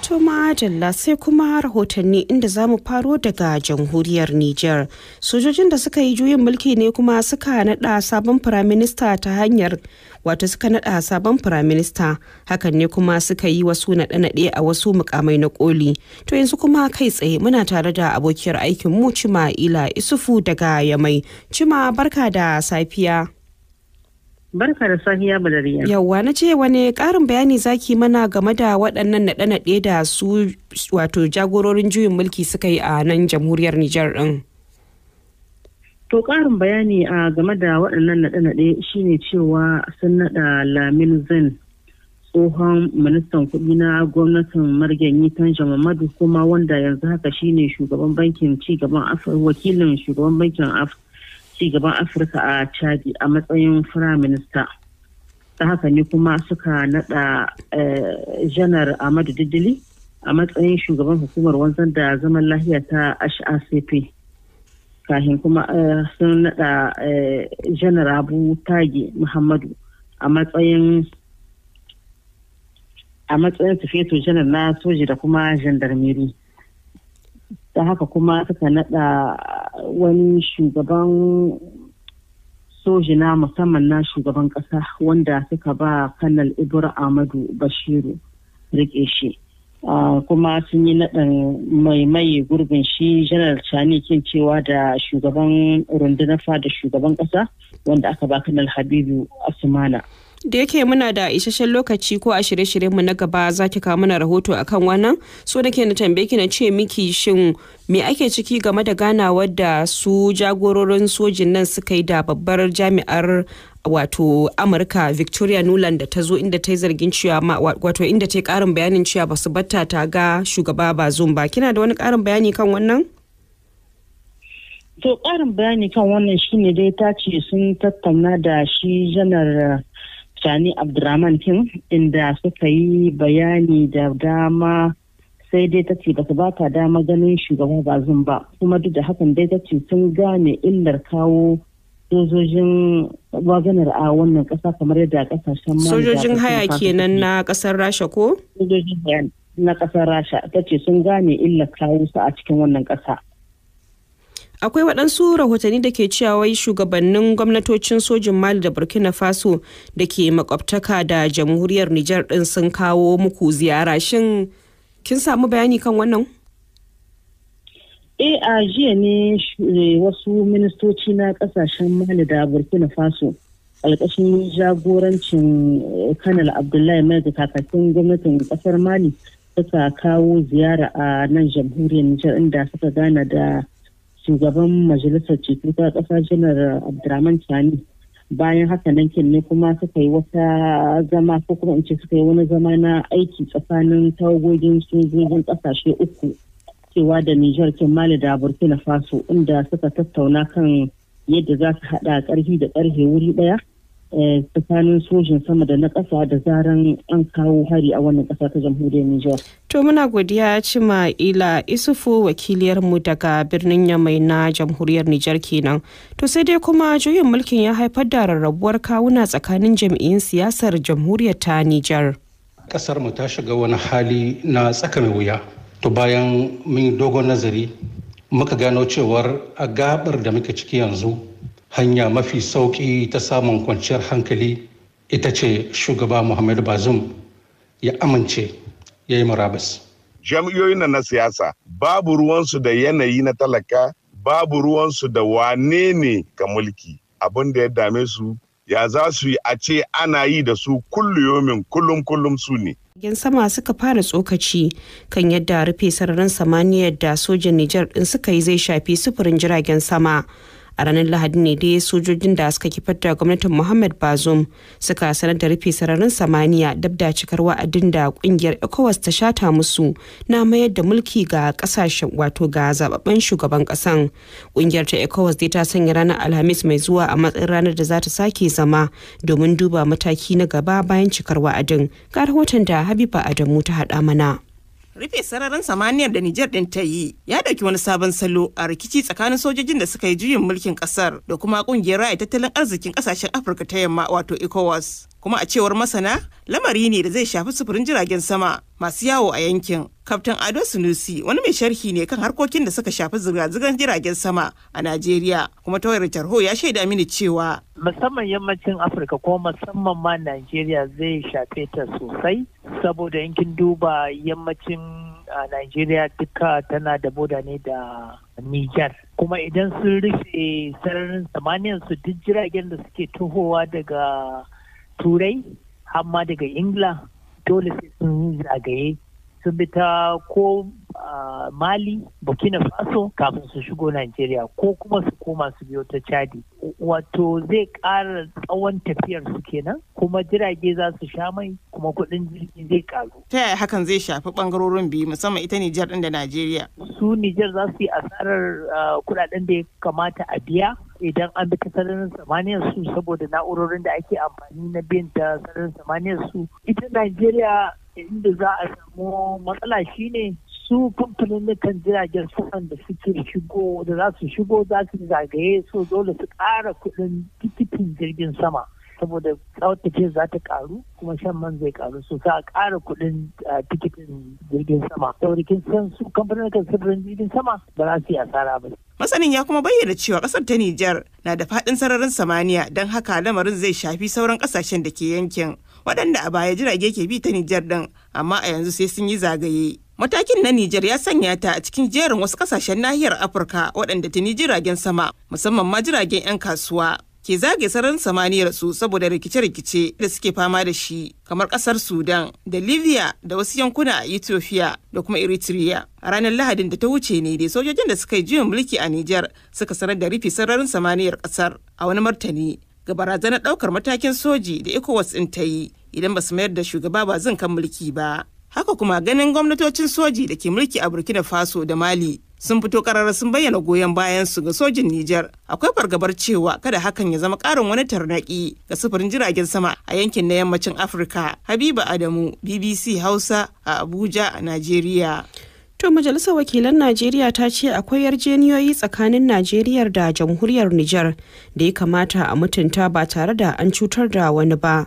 To ma'adalla sai kuma rahotanni inda za mu faro daga jamhuriyar Nijar. Sojojin da suka yi juyin mulki ne kuma suka naɗa sabon firaminista ta hanyar suka naɗa sabon firaminista, hakan ne kuma suka yi wasu naɗe-naɗe a wasu mukamai na koli. To yanzu kuma kai tsaye muna tare da abokiyar aikin mu Cima Ila Isufu daga Yamai. Cima, barka da safiya. Barka da safiya Badariya. Yawwa, na ce wani ƙarin bayani zaki mana game da waɗannan naɗe-naɗe da su jagororin juyin mulki suka yi a nan jamhuriyar Nijar ɗin. To ƙarin bayani a game da waɗannan naɗe-naɗe shine cewa sun naɗa Lamin Zen, tsohon ministan kuɗi na gwamnatin Marganyi Tanja Mamadu, kuma wanda yanzu haka shine shugaban bankin cigaban wakilin shugaban bankin cigaban Afirka a Chadi a matsayin firaminista. Ta haka ne kuma suka nada janar Ahmadu Diddili a matsayin shugaban hukumar wanzar da zaman lafiya ta HACP. Kahin kuma sun nada janar Abu Tage Muhammadu a matsayin sufeto janar na soji da kuma jandarmeri. Ta haka kuma suka nada wani shugaban soji na musamman na shugaban kasa wanda suka ba kanal Ibra Ahmadu Bashiru rike shi. Kuma sun yi naɗin mai gurbin shi janar Chani kin cewa da shugaban rundunar fada shugaban kasa wanda aka ba kanal Habibu Asmana. Da yake muna da isasshen lokaci ko a shirye-shiryenmu na gaba za ki kawo mana rahoto akan wannan, so da ke na tambaye ki na ce miki shin me ake ciki game da ganawar da su jagororin sojin nan suka yi da babbar jami'ar Amurka Victoria Nuland da ta zo inda ta yi zargin cewa inda ta yi karin bayanin cewa ba su batta ta ga shugaba Bazoum ba. Kina da wani karin bayani kan wannan? To karin bayani kan wannan shine dai ta ce sun tattauna da shi janar Sani Abdurrahman King inda suka yi bayani da dama, sai dai ta ce ba su bata dama ganin shugaba Bazoum ba, kuma duk da hakan dai ta ce sun gane illar kawo sojojin waganar a wannan kasa kamar yadda kasashen sojojin haya kenan na kasar Rasha ko? Sojojin haya na kasar Rasha ta ce sun gane illar kawo su a cikin wannan kasa. Akwai waɗansu rahotanni da ke cewa wai shugabannin gwamnatocin sojin Mali da Burkina Faso da ke makwabtaka da jamhuriyar Nijar ɗin sun kawo muku ziyara. Shin kin samu bayani kan wannan? A jiya ne wasu ministoci na ƙasashen Mali da Burkina Faso ƙarƙashin jagorancin Kanal Abdullahi Mai kakakin gwamnatin ƙasar Mali suka kawo ziyara a nan jamhuriyar Nijar inda suka gana da shugaban majalisar ceto ta ƙasa janar Abdurrahman Chani. Bayan haka nan ne kuma suka yi wata zama ko kuma in ce suka yi wani zama na aiki tsakanin tawagogin sojojin ƙasashe uku cewa da Nijar, Mali da Burkina Faso, inda suka tattauna kan yadda za su haɗa ƙarfi da ƙarfe wuri ɗaya tsakanin sojin sama da na ƙasa da zaran an kawo hari a wannan ƙasa ta jamhuriyar Nijar. To muna godiya Cima Ila Isufu, wakiliyarmu daga birnin Yamai na jamhuriyar Nijar kenan. To sai dai kuma juyin mulkin ya haifar da rarrabuwar kawuna tsakanin jam'iyyun siyasar jamhuriyar ta Nijar. Ƙasar mu ta shiga wani hali na tsaka mai wuya. To bayan mun dogon nazari muka gano cewar a gabar da muke ciki yanzu hanya mafi sauki ta samun kwanciyar hankali ita ce shugaba Muhammadu Bazoum ya amince ya yi murabus. Jam'iyyoyin na siyasa babu ruwansu da yanayi na talaka, babu ruwansu da wane ne ka mulki. Abin da ya dame su ya za su yi a ce ana yi da su kulluyomin kullum su ne. Jiragen sama suka fara tsokaci kan yadda rufe sararin samaniyar da sojin Nijar din suka yi zai shafi sufurin jiragen sama. A ranar Lahadi ne dai sojojin da suka kifar da gwamnatin Muhammad Bazoum suka sanar da rufe sararin samaniya dab da cikar wa'adin da kungiyar ECOWAS ta shata musu na mayar da mulki ga kasashen ga zababben shugaban kasan. Kungiyar ta ECOWAS dai ta sanya ranar Alhamis mai zuwa a matsayin ranar da za ta sake zama domin duba mataki na gaba bayan cikar wa'adin. Ga rahoton da Habiba Adamu ta haɗa mana. Rufe sararin samaniyar da Nijar ɗin ta yi ya ɗauki wani sabon salo a rikici tsakanin sojojin da suka yi juyin mulkin ƙasar da kuma ƙungiyar raya tattalin arzikin ƙasashen Afirka ta yamma wato ECOWAS. kuma a cewar masana lamari ne da zai shafi sufurin jiragen sama masu yawo a yankin. Kaftin Ado Sunusi wani mai sharhi ne kan harkokin da suka shafi zirga-zirgar jiragen sama a Najeriya, kuma ta wayar tarho ya shaida mini cewa musamman yammacin Afirka ko musamman ma Najeriya zai shafe ta sosai, saboda yankin duba yammacin Najeriya duka tana da boda ne da Nijar, kuma idan sun rufe sararin samaniyar su duk jiragen da suke tohowa daga Turai har ma daga Ingila dole sai sun zagaye sun bi ta ko Mali, Burkina Faso kafin su shigo Najeriya, ko kuma su koma su biyo ta Chadi. Wato zai ƙara tsawon tafiyar su kenan, kuma jirage za su sha mai, kuma kuɗin jirgi zai ƙaru. Ta yaya hakan zai shafi ɓangarorin biyu musamman ita Nijar ɗin da Najeriya? Su Nijar za su yi asarar kuɗaɗen da ya kamata a biya idan an bi ta sararin samaniyar su, saboda na'urorin da ake amfani na bin ta sararin samaniyar su. Ita Najeriya inda za a samu matsala shine su kamfanin jiragen saman da suke shigo da za su shigo za su zagaye, so dole su ƙara kuɗin tikitin jirgin sama saboda tsawon tafiyar za ta ƙaru kuma shan man zai ƙaru, so sa ƙara kuɗin tikitin jirgin sama. Saboda kin san su kamfanin sufurin jirgin sama ba za su yi asara ba. Masanin ya kuma bayyana cewa ƙasar ta Nijar na da faɗin sararin samaniya, don haka lamarin zai shafi sauran ƙasashen da ke yankin, waɗanda a baya jirage ke bi ta Nijar ɗin, amma a yanzu sai sun yi zagaye. Matakin na Nijar ya sanya ta a cikin jerin wasu ƙasashen nahiyar Afirka waɗanda tuni jiragen sama, musamman ma jiragen 'yan kasuwa, ke zagaye sararin samaniyar su saboda rikice-rikice da suke fama da shi, kamar ƙasar Sudan da Libya da wasu yankuna a Ethiopia da kuma Eritrea. A ranar Lahadin da ta wuce ne dai sojojin da suka yi juyin mulki a Nijar suka sanar da rufe sararin samaniyar ƙasar a wani martani ga barazanar ɗaukar matakin soji da ECOWAS ɗin ta yi idan ba su mayar da shugaba ba zan kan mulki ba. Haka kuma ganin gwamnatocin soji da ke mulki a Burkina Faso da Mali sun fito karara sun bayyana goyon bayan su ga sojin Nijar, akwai fargabar cewa kada hakan ya zama ƙarin wani tarnaƙi ga sufurin jiragen sama a yankin na yammacin Afirka. Habiba Adamu, BBC Hausa a Abuja a Najeriya. To Majalisar Wakilan Najeriya ta ce akwai yarjejeniyoyi tsakanin Najeriya da Jamhuriyar Nijar da ya kamata a mutunta ba tare da an cutar da wani ba.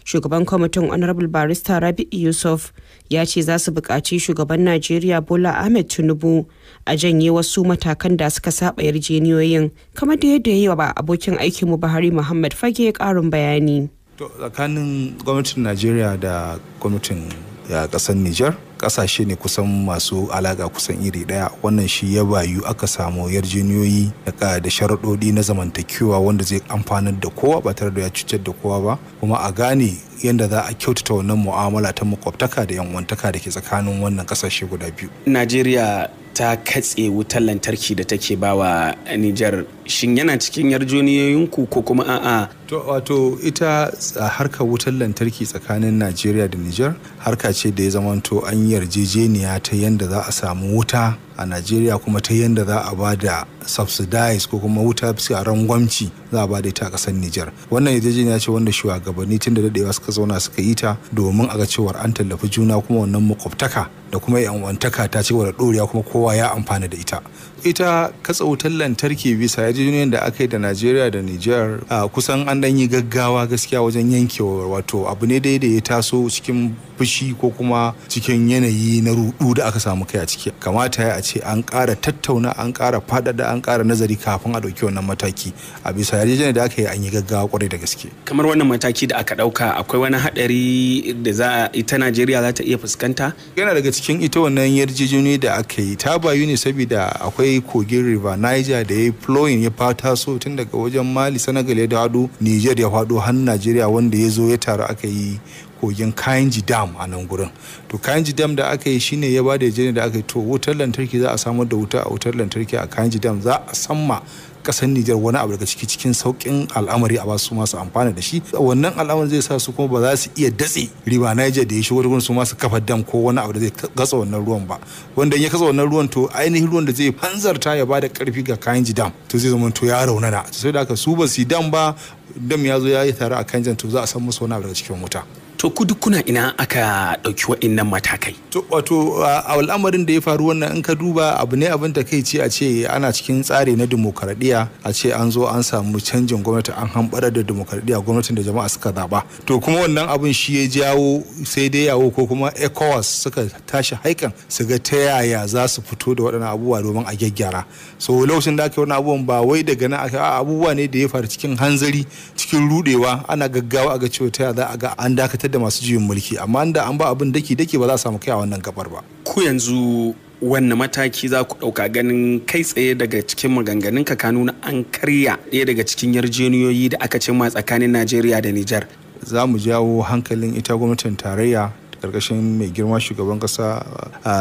Shugaban kwamitin Honorable Barista Rabi'u Yusuf ya ce za su buƙaci shugaban Najeriya Bola Ahmed Tinubu a janye wasu matakan da suka saba yarjejeniyoyin, kamar da yadda ya yi wa abokin aikinmu Buhari Muhammad Fage ƙarin bayani. To tsakanin gwamnatin Najeriya da gwamnatin ƙasar Nijar kasashe ne kusan masu alaka kusan iri daya, wannan shi ya bayu aka samu yarjejeniyoyi da sharaɗoɗi na zamantakewa wanda zai amfanar da kowa ba tare da ya cutar da kowa ba, kuma a gane yadda za a kyautata wannan mu'amala ta makwabtaka da yanwantaka da ke tsakanin wannan kasashe guda biyu. Najeriya ta katse wutar lantarki da take bawa Nijar, shin yana cikin yarjejeniyoyinku ko kuma a'a? To wato ita harkar wutar lantarki tsakanin Najeriya da Nijar harka ce da ya zamanto an yarjejeniya ta yanda za a samu wuta a Najeriya, kuma ta yanda za a ba da subsidize ko kuma wuta bisa rangwamci za a ba da ita a ƙasar Nijar. Wannan yarjejeniya ce wanda shugabanni tun da daɗewa suka zauna suka yi ta domin a ga cewar an tallafi juna, kuma wannan makwabtaka da kuma yanwantaka ta ci gaba da ɗoriya, kuma kowa ya amfana da ita. Ita katsa wutar lantarki bisa yarjejeniyar da aka yi da Najeriya da Nijar kusan an dan yi gaggawa gaskiya wajen yankewa, wato abu ne da ya taso cikin fushi ko kuma cikin yanayi na rudu da aka samu kai a ciki. Kamata ya ce an ƙara tattauna, an ƙara faɗaɗa, an ƙara nazari kafin a ɗauki wannan mataki. A bisa yarjejeniyar da aka yi an yi gaggawa kwarai da gaske. Kamar wannan mataki da aka ɗauka akwai wani haɗari da ita Najeriya za ta iya fuskanta? Yana daga cikin ita wannan yarjejeniyar da aka yi ta bayu ne saboda akwai kogin River Niger da ya yi flowing ya fata so tun daga wajen Mali, Senegal ya dawo Niger ya faɗo har Najeriya, wanda ya zo ya taru aka yi kogin Kainji Dam a nan gurin. To Kainji Dam da aka yi shine ya bada yarjejeniyar da aka yi, to wutar lantarki za a samar da wuta a wutar lantarki a Kainji Dam, za a samma kasar Nijar wani abu daga ciki cikin saukin al'amari a basu masu amfana da shi. Wannan al'amarin zai sa su kuma ba za su iya datse River Niger da ya shigo da su masu kafa dam ko wani abu da zai gatsa wannan ruwan ba, wanda in ya katsa wannan ruwan to ainihin ruwan da zai hanzarta ya bada karfi ga Kainji Dam to zai zama to ya raunana, sai da haka su ba su dam ba, dam ya zo ya yi tare a Kainji, to za a san musu wani abu daga cikin wuta. To ku duk kuna ina aka ɗauki waɗannan matakai? To wato a al'amarin da ya faru wannan in ka duba abu ne abin da kai ce a ce ana cikin tsari na demokaradiyya a ce an zo an samu canjin gwamnati an hamɓarar da demokaradiyya gwamnatin da jama'a suka zaba. To kuma wannan abin shi ya jawo sai dai yawo ko kuma ECOWAS suka tashi haikan su ga ta yaya za su fito da waɗannan abubuwa domin a gyaggyara. So lokacin da aka yi wannan abubuwan ba wai daga nan aka abubuwa ne da ya faru cikin hanzari cikin rudewa ana gaggawa a ga cewa ta yaya za a ga an dakatar da masu juyin mulki amma da an ba abin daki ba za a samu kai a wannan gabar ba. Ku yanzu wanne mataki za ku ɗauka ganin kai tsaye daga cikin maganganun ka nuna an karya ɗaya daga cikin yarjejeniyoyi da aka cimma tsakanin Najeriya da Nijar? Za mu jawo hankalin ita gwamnatin tarayya karkashin mai girma shugaban kasa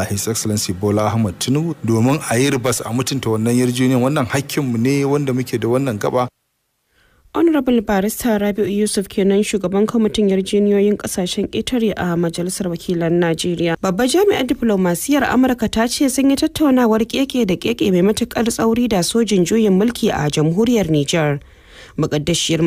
His Excellency Bola Ahmed Tinubu domin a yi ribas a mutunta wannan yarjejeniyan. Wannan hakkinmu ne wanda muke da wannan gaba. Honorable Barista Rabi'u Yusuf kenan shugaban kwamitin yarjejeniyoyin kasashen ƙetare a Majalisar Wakilan Najeriya. Babbar jami'ar diplomasiyar Amurka ta ce sun yi tattaunawar keke da keke mai matukar tsauri da sojin juyin mulki a jamhuriyar Nijar. Mukaddashiyar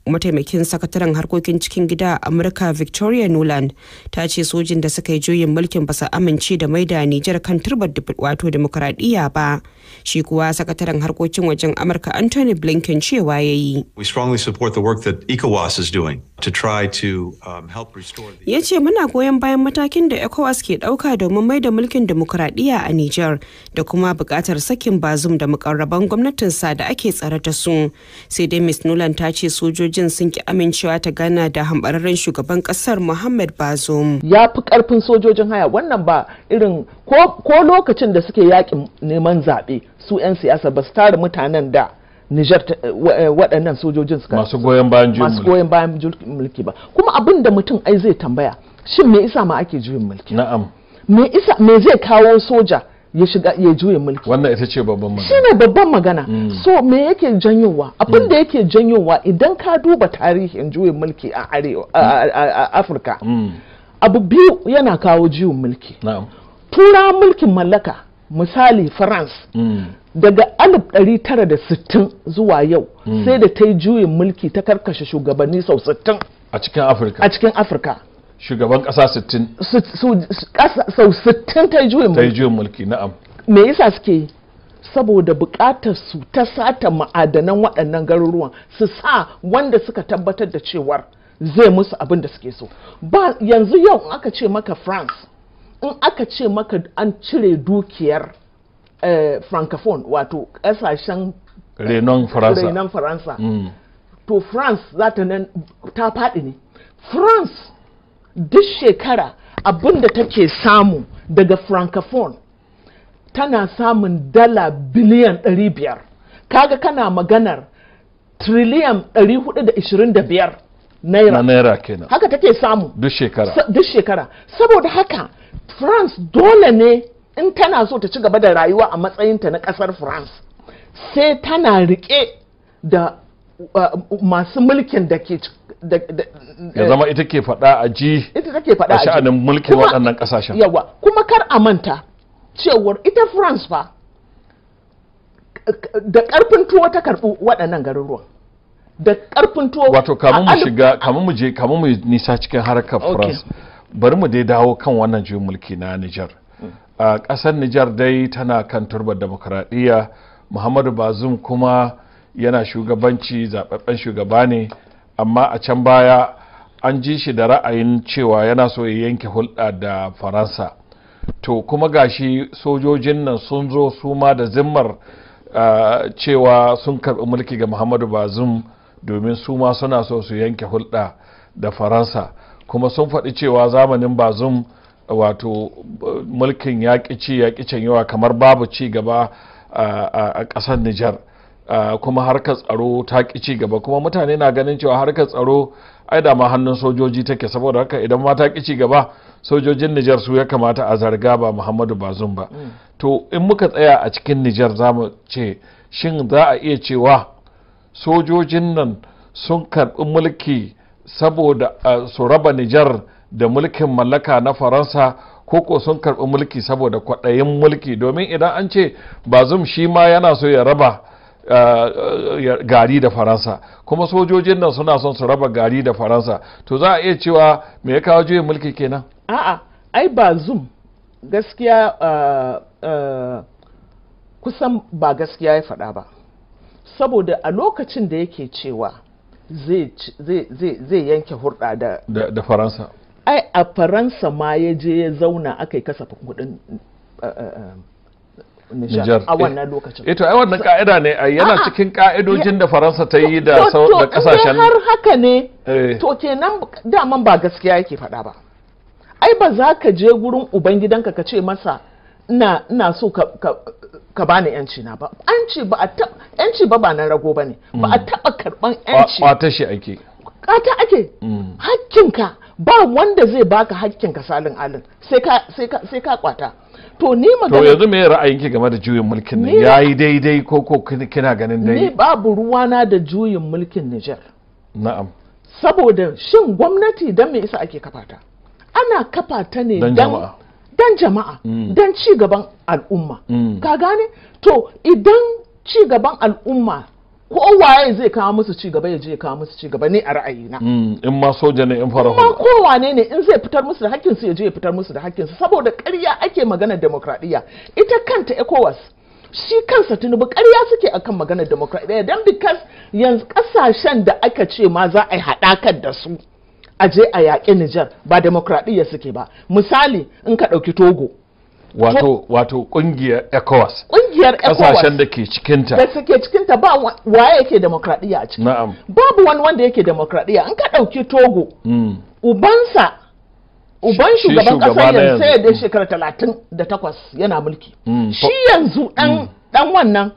mataimakin sakataren harkokin cikin gida a Amurka Victoria Nuland ta ce sojin da suka yi juyin mulkin ba su amince da maida Nijar kan turbar wato demokradiyya ba. Shi kuwa sakataren harkokin wajen Amurka Anthony Blinken cewa ya yi. We strongly support the work that ECOWAS is doing to try to help restore the... Ya ce muna goyon bayan matakin da ECOWAS ke ɗauka domin maida mulkin demokradiyya a Nijar da kuma buƙatar sakin Bazum da mukarraban gwamnatinsa da ake tsare da su. Sai dai Ms. Nuland ta ce sojojin sun ki amincewa ta gana da hambararren shugaban kasar Muhammad Bazoum. Ya fi karfin sojojin haya wannan ba irin ko lokacin da suke yakin neman zaɓe su 'yan siyasa ba su tara mutanen da Nijar waɗannan sojojin suka masu goyon bayan mulki ba. Kuma abin da mutum ai zai tambaya shin me isa ma ake juyin mulki? Na'am. Me zai kawo soja ya shiga ya juye mulki? Wannan ita ce babban magana. Shine babban magana. So me yake janyowa? Abin da yake janyowa idan ka duba tarihin juyin mulki a Afirka. Abu biyu yana kawo juyin mulki. Tura mulkin mallaka misali France. Daga 1960 zuwa yau sai da ta yi juyin mulki ta karkashe shugabanni sau 60 a cikin Afirka. A cikin Afirka. Shugaban kasa 60 sau 60 ta yi juyin mulki. Na'am. Me yasa suke yi? Saboda bukatar su ta sata ma'adanan waɗannan garuruwan su sa wanda suka tabbatar da cewar zai musu abin da suke so. Ba yanzu yau in aka ce maka France, in aka ce maka an cire dukiyar francophone wato kasashen renon Faransa, to France za ta faɗi ne. France duk shekara abinda take samu daga francophone tana samun dala biliyan 500. Kaga kana maganar triliyan 425 naira kenan. Haka take samu duk shekara. Saboda haka France dole ne in tana so ta ci gaba da rayuwa a matsayinta na kasar France sai tana rike da masu mulkin da ke ya zama ita ke faɗa a ji a sha'anin mulkin waɗannan ƙasashen. Yawa kuma kar a manta cewar ita France fa da ƙarfin tuwo ta karɓi waɗannan garuruwan. Da ƙarfin tuwo. Wato kamun mu nisa cikin harkar France. Bari mu dai dawo kan wannan juyin mulki na Nijar. A ƙasar Nijar dai tana kan turbar demokradiyya. Muhammadu Bazoum kuma yana shugabanci zaɓaɓɓen shugaba ne, amma a can baya an ji shi da ra'ayin cewa yana so ya yanke hulɗa da Faransa. To kuma gashi sojojin nan sun zo su ma da zimmar cewa sun karɓi mulki ga Muhammadu Bazoum domin su ma suna so su yanke hulɗa da Faransa, kuma sun faɗi cewa zamanin Bazoum wato mulkin yaƙi can yawa kamar babu ci gaba a ƙasar Nijar. Kuma harkar tsaro ta ƙi ci gaba, kuma mutane na ganin cewa harkar tsaro ai da ma hannun sojoji take, saboda haka idan ma ta ƙi ci gaba sojojin Nijar su ya kamata a zarga ba Muhammadu Bazoum ba. To in muka tsaya a cikin Nijar za mu ce shin za a iya cewa sojojin nan sun karɓi mulki saboda su raba Nijar da mulkin mallaka na Faransa, ko sun karɓi mulki saboda kwaɗayin mulki? Domin idan an ce Bazoum shi ma yana so ya raba gari da faransa, kuma sojojin nan suna son su raba gari da faransa, to za a iya cewa me ya kawo juyin mulki kenan? A'a, ai ba zum gaskiya kusan ba gaskiya ya faɗa ba, saboda a lokacin da yake cewa zai yanke hurɗa da faransa, ai a faransa ma ya je ya zauna aka yi kasafin kuɗin Nijar a wannan lokacin. Ito ai wannan ka'ida ne yana cikin ka'idojin da Faransa ta yi da kasashen. To har haka ne to kenan daman ba gaskiya yake faɗa ba. Ai ba za ka je gurin ubangidanka ka ce masa ina so ka bani yanci na ba. Yanci ba na rago bane. Ba a taɓa karɓan yanci. Kwata shi ake. Kata ake. Hakkinka ba wanda zai baka hakkinka salin alin sai ka kwata. To ni magana. To yanzu me ra'ayinki game da juyin mulkin nan? Yayi daidai ko kina ganin dai? Ni babu ruwana da juyin mulkin Nijar. Na'am. Saboda shin gwamnati dan me isa ake kafa ta? Ana kafa ta ne dan jama'a, dan ci gaban al'umma. Ka gane? To idan ci gaban al'umma kowaye zai kawo musu ci gaba ya je kawo musu ci gaba ne a ra'ayina. In ma soja ne in fara hula. Kowane ne in zai fitar musu da hakkin su ya je ya fitar musu da hakkin su, saboda ƙarya ake magana demokradiyya. Ita kanta ECOWAS shi kansa Tinubu ƙarya suke akan maganar demokradiyya, dan because yanzu kasashen da aka ce ma za a yi haɗakar da su a je a yaƙi Nijar ba demokradiyya suke ba. Misali in ka ɗauki Togo. Wato kungiyar ECOWAS. Kungiyar ECOWAS. Kasashen da ke cikinta. Da suke cikinta ba waye yake demokradiyya a ciki. Na'am. Babu wanda yake demokradiyya. In ka ɗauki Togo. Uban shugaban ƙasar yanzu sai da shekara 38 yana mulki. Shi yanzu ɗan wannan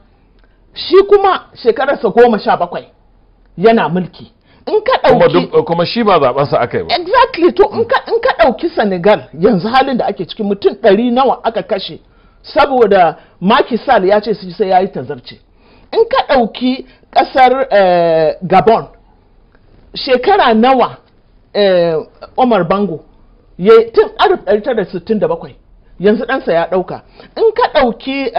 shi kuma shekararsa 17 yana mulki. In ka ɗauki kuma shi ba zaben sa aka yi ba. Exactly, to in ka ɗauki Senegal yanzu halin da ake cikin mutum 100 nawa aka kashe saboda Macky Sall ya ce sai yayi tazarce. In ka ɗauki ƙasar Gabon shekara nawa Omar Bango ya tun 1967 yanzu ɗansa ya ɗauka. In ka ɗauki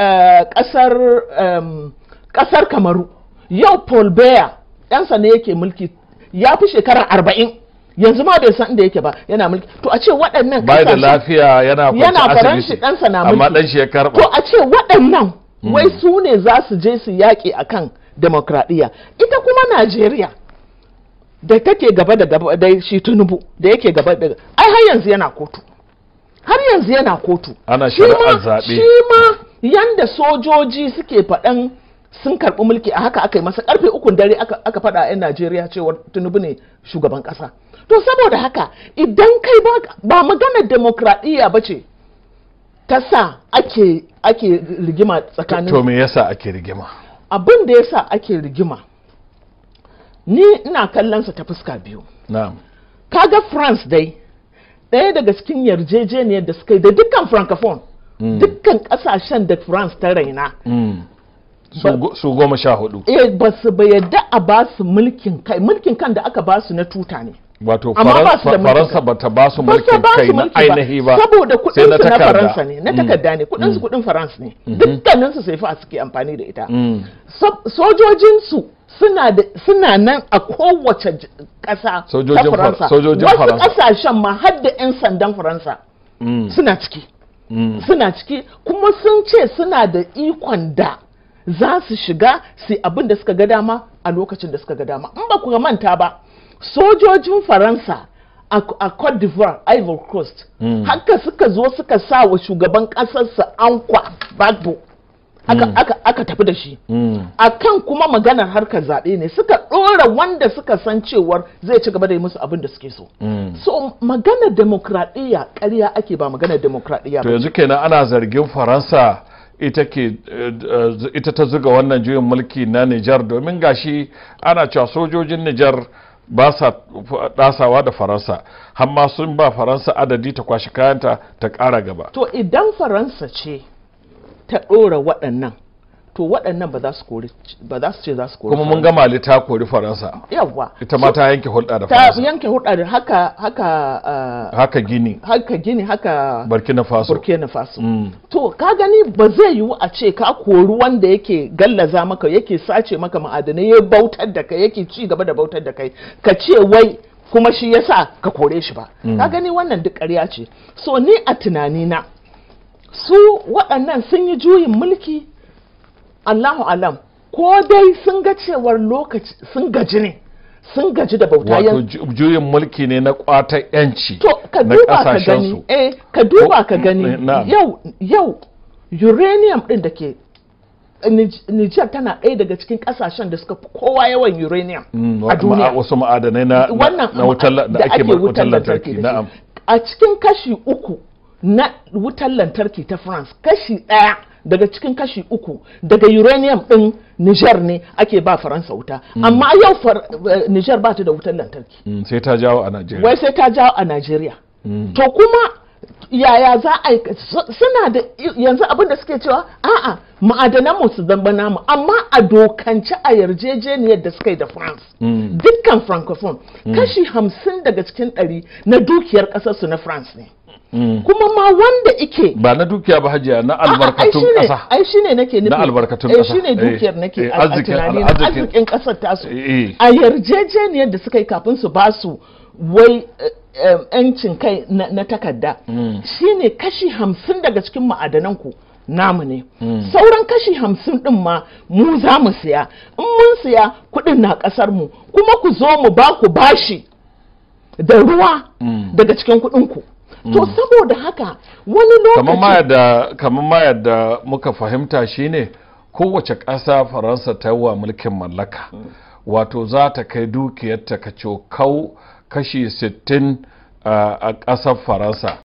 ƙasar Kamaru yau Paul Biya ɗansa ne yake mulki ya fi shekara 40 yanzu ma bai san inda yake ba yana mulki. To a ce waɗannan bai da lafiya yana faranshi ɗansa na mulki, amma ɗan shi ya karɓa. To a ce waɗannan wai su ne za su je su yaƙi akan demokradiyya. Ita kuma Najeriya da take gaba da gaba da shi Tinubu da yake gaba da ai har yanzu yana kotu ana shari'ar zaɓe. Shi ma yanda sojoji suke faɗan sun karɓi mulki a haka aka yi masa karfe 3 dare aka faɗa a 'yan Najeriya cewa Tinubu ne shugaban ƙasa. To saboda haka idan kai ba maganar demokradiyya ba ce ta sa ake rigima tsakanin. To me yasa ake rigima? Abin da yasa ake rigima ni ina kallon sa ta fuska biyu. Na'am. Kaga France dai ɗaya daga cikin yarjejeniyar da suka yi da dukkan francophone dukkan ƙasashen da France ta raina. Su 14. Ba su yadda a ba su mulkin kan da aka ba su na tuta ne. Wato Faransa ba ta ba su mulkin kai na ainihi ba, saboda kudin su na Faransa ne, na takarda ne, kudin su kudin Faransa ne, dukkanin su sai fa suke amfani da ita. Sojojin su suna nan a kowace ƙasa ta Faransa, wasu ƙasashen ma har da 'yan sandan Faransa suna ciki kuma sun ce suna da ikon da za su shiga su abin da suka ga dama a lokacin da suka ga dama. In ba ku manta ba, sojojin Faransa a Cote d'Ivoire, Ivory Coast, haka suka zo suka sa wa shugaban ƙasarsa Ankwa Gbagbo aka tafi da shi. Akan kuma maganar harkar zaɓe ne suka ɗora wanda suka san cewar zai ci gaba da yi musu abin da suke so. So maganar demokradiyya ƙarya ake, ba maganar demokradiyya ba. To yanzu kenan ana zargin Faransa ita ta zuga wannan juyin mulki na Nijar, domin gashi ana cewa sojojin Nijar ba sa dasawa da Faransa, har ma sun ba Faransa adadi ta kwashi kayanta ta ƙara gaba. To idan Faransa ce ta ɗora waɗannan to waɗannan ba za su ce za su kori kuma mun ga Mali ta kori Faransa yawa ita ma ta yanke hulɗa da Faransa ta yanke hulɗa da haka Gini haka Burkina Faso to ka gani ba zai yiwu a ce ka kori wanda yake gallaza maka yake sace maka ma'adanai ya bautar da kai yake ci gaba da bautar da kai ka ce wai kuma shi yasa ka kore shi ba ka gani wannan duk ƙarya ce so ni a tunanina su waɗannan sun yi juyin mulki Allahu alam ko dai sun ga cewar lokaci sun gaji da bauta wato juyin mulki ne na kwatar yanci to ka duba ka gani ka duba ka gani yau uranium din da ke Nijar tana ɗaya daga cikin ƙasashen da suka fi kowa yawan uranium a duniya wasu ma'adanai na wutar da ake wutar lantarki na'am a cikin kashi 3 na wutar lantarki ta France kashi 1 daga cikin kashi 3 daga uranium din Niger ne ake ba Faransa wuta amma yau Niger ba ta da wutar lantarki sai ta jawo a Najeriya wai sai ta jawo a Najeriya to kuma yaya za a suna da yanzu abin da suke cewa a'a ma'adanan mu su zamba namu amma a dokance a yarjejeniyar da suka yi da France dukkan francophone kashi 50 daga cikin 100 na dukiyar kasar su na France ne kuma ma wanda ike ba na dukiya ba hajiya na albarkatun kasa ai shine nake nufi na albarkatun kasa shine dukiyar nake a tunani arzikin kasar tasu a yarjejeniyar da suka yi kafin su ba su wai yancin kai na takarda shine kashi 50 daga cikin ma'adanan ku namu ne sauran kashi 50 din ma mu za mu siya in mun siya kudin na kasar mu kuma ku zo mu ba ku bashi da ruwa daga cikin kudin ku to saboda haka wani lokaci kamar ma yadda muka fahimta shine kowace ƙasa Faransa ta yi wa mulkin mallaka wato za ta kai dukiyarta ka cokau kashi 60 a ƙasar Faransa